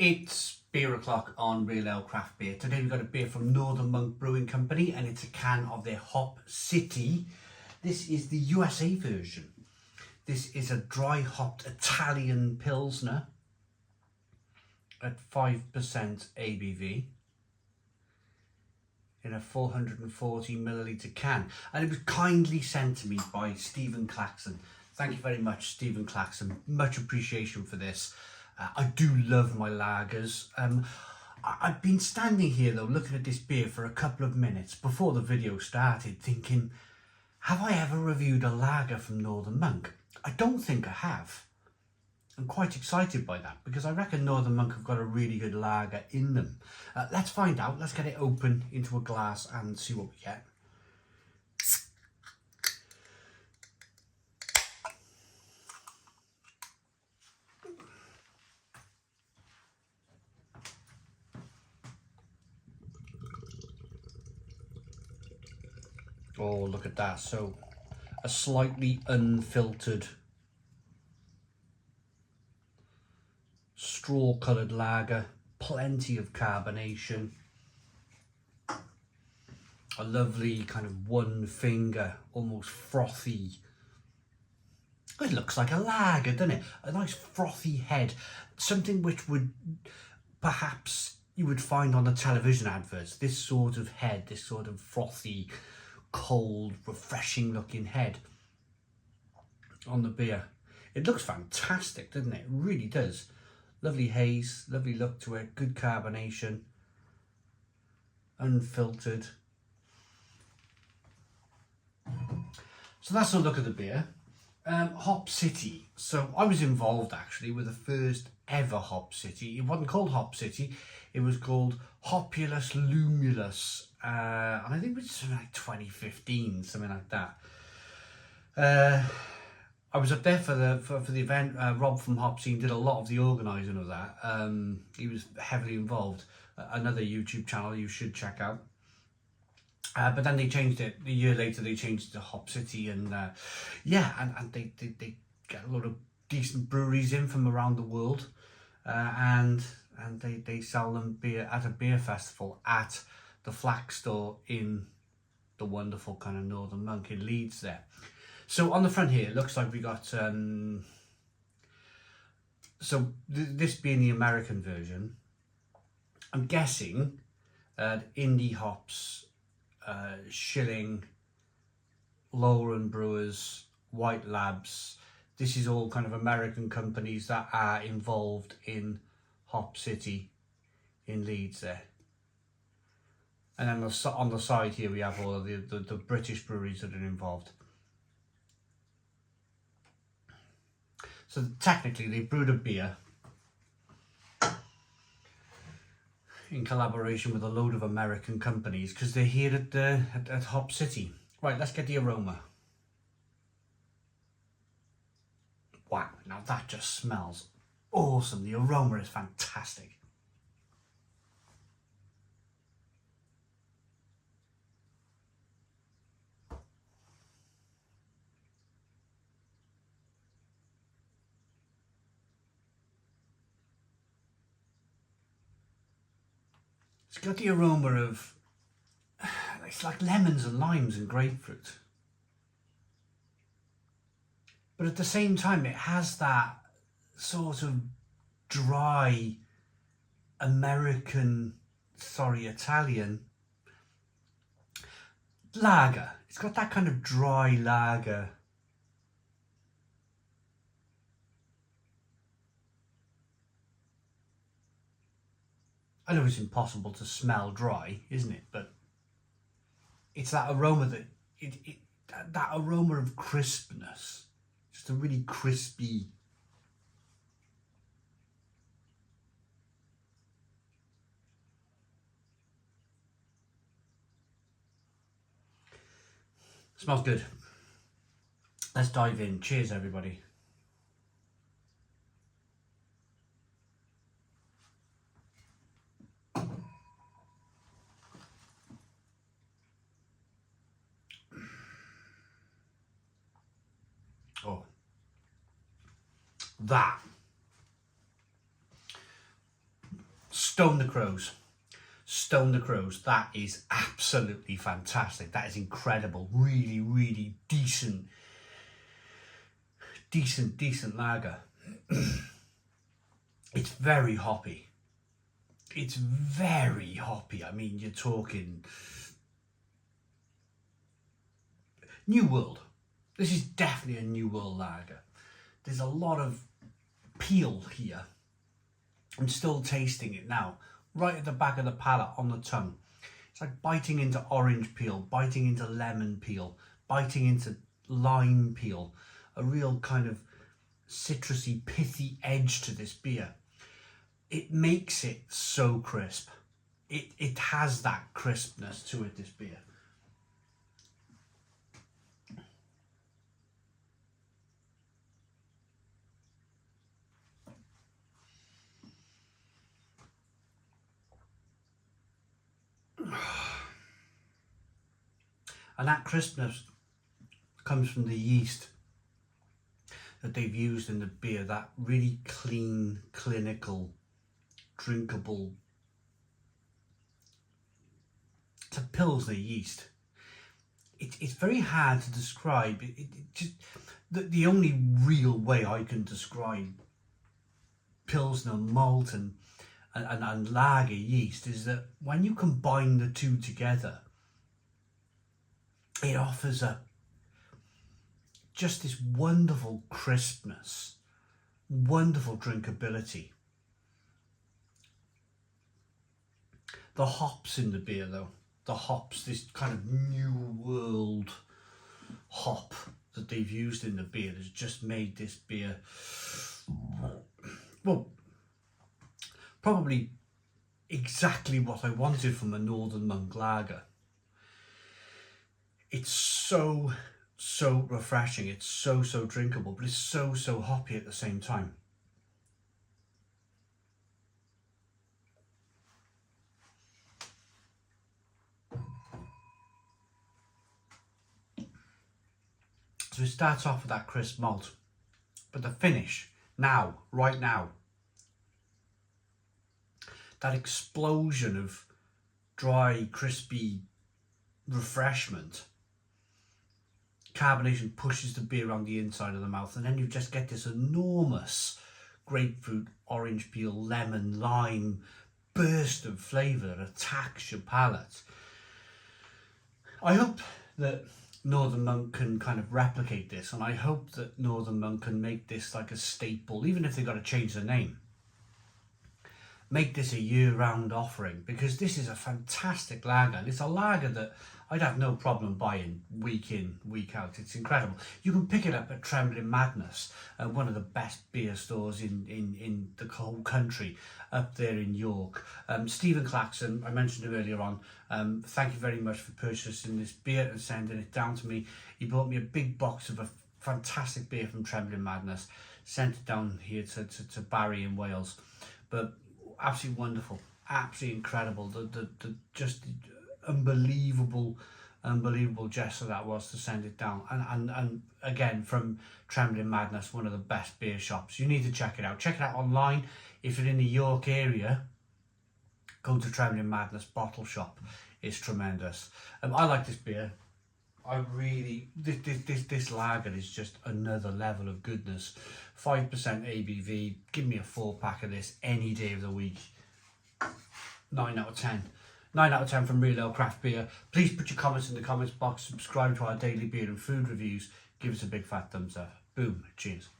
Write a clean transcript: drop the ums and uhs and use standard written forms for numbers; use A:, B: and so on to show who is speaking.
A: It's beer o'clock on Real Ale Craft Beer. Today we've got a beer from Northern Monk Brewing Company and it's a can of their Hop City. This is the USA version. This is a dry hopped Italian Pilsner at 5% ABV in a 440 milliliter can. And it was kindly sent to me by Stephen Claxon. Thank you very much, Stephen Claxon. Much appreciation for this. I do love my lagers. I've been standing here though looking at this beer for a couple of minutes before the video started thinking, have I ever reviewed a lager from Northern Monk? I don't think I have. I'm quite excited by that because I reckon Northern Monk have got a really good lager in them. Let's find out. Let's get it open into a glass and see what we get. Oh, look at that. So, a slightly unfiltered straw-coloured lager, plenty of carbonation, a lovely kind of one finger, almost frothy. It looks like a lager, doesn't it? A nice frothy head, something which would perhaps you would find on the television adverts. This sort of head, this sort of frothy, cold, refreshing looking head on the beer. It looks fantastic, doesn't it? It really does. Lovely haze, lovely look to it, good carbonation, unfiltered. So that's a look at the beer. Hop City. So I was involved actually with the first ever Hop City. It wasn't called Hop City, it was called Hopulus Lumulus. And I think it was something like 2015, something like that. I was up there for the event. Rob from Hop Scene did a lot of the organising of that. He was heavily involved. Another YouTube channel you should check out. But then they changed it. A year later they changed it to Hop City, and yeah, and they get a lot of decent breweries in from around the world, and they sell them beer at a beer festival at the Flax store in the wonderful kind of Northern Monk in Leeds there. So on the front here, it looks like we got, this being the American version, I'm guessing Indie Hops, Schilling, Lowland Brewers, White Labs, this is all kind of American companies that are involved in Hop City in Leeds there. And then on the side here we have all of the British breweries that are involved. So technically they brewed a beer in collaboration with a load of American companies because they're here at Hop City. Right, let's get the aroma. Wow, now that just smells awesome. The aroma is fantastic. It's got the aroma of, it's like lemons and limes and grapefruit. But at the same time, it has that sort of dry Italian lager. It's got that kind of dry lager. I know it's impossible to smell dry, isn't it? But it's that aroma that aroma of crispness, just a really crispy. Smells good. Let's dive in. Cheers, everybody. Oh, that Stone the Crows. Stone the Crows. That is absolutely fantastic. That is incredible. Really, really decent lager. It's very hoppy. It's very hoppy. I mean, you're talking New World. This is definitely a New World lager. There's a lot of peel here. I'm still tasting it now, right at the back of the palate on the tongue. It's like biting into orange peel, biting into lemon peel, biting into lime peel. A real kind of citrusy, pithy edge to this beer. It makes it so crisp. It has that crispness to it, this beer. And that crispness comes from the yeast that they've used in the beer, that really clean, clinical, drinkable. It's a Pilsner yeast. It's very hard to describe. It just the only real way I can describe Pilsner malt and lager yeast is that when you combine the two together, it offers just this wonderful crispness, wonderful drinkability. The hops in the beer though, the hops, this kind of New World hop that they've used in the beer has just made this beer, well, probably exactly what I wanted from a Northern Monk lager. It's so refreshing, it's so drinkable, but it's so hoppy at the same time. So it starts off with that crisp malt, but the finish, right now, that explosion of dry, crispy refreshment, carbonation pushes the beer around the inside of the mouth, and then you just get this enormous grapefruit, orange peel, lemon, lime burst of flavour that attacks your palate. I hope that Northern Monk can kind of replicate this, and I hope that Northern Monk can make this like a staple, even if they've got to change the name. Make this a year-round offering, because this is a fantastic lager, and it's a lager that I'd have no problem buying week in, week out. It's incredible. You can pick it up at Trembling Madness, one of the best beer stores in the whole country, up there in York. Stephen Claxon, I mentioned him earlier on, thank you very much for purchasing this beer and sending it down to me. He brought me a big box of a fantastic beer from Trembling Madness, sent it down here to Barry in Wales. But absolutely wonderful, absolutely incredible. The just unbelievable gesture that was to send it down, and again from Trembling Madness, one of the best beer shops. You need to check it out online. If you're in the York area, go to Trembling Madness bottle shop. It's tremendous. I like this beer. I really, this lager is just another level of goodness. 5% ABV. Give me a 4-pack of this any day of the week. 9 out of 10. 9 out of 10 from Real Ale Craft Beer. Please put your comments in the comments box. Subscribe to our daily beer and food reviews. Give us a big fat thumbs up. Boom. Cheers.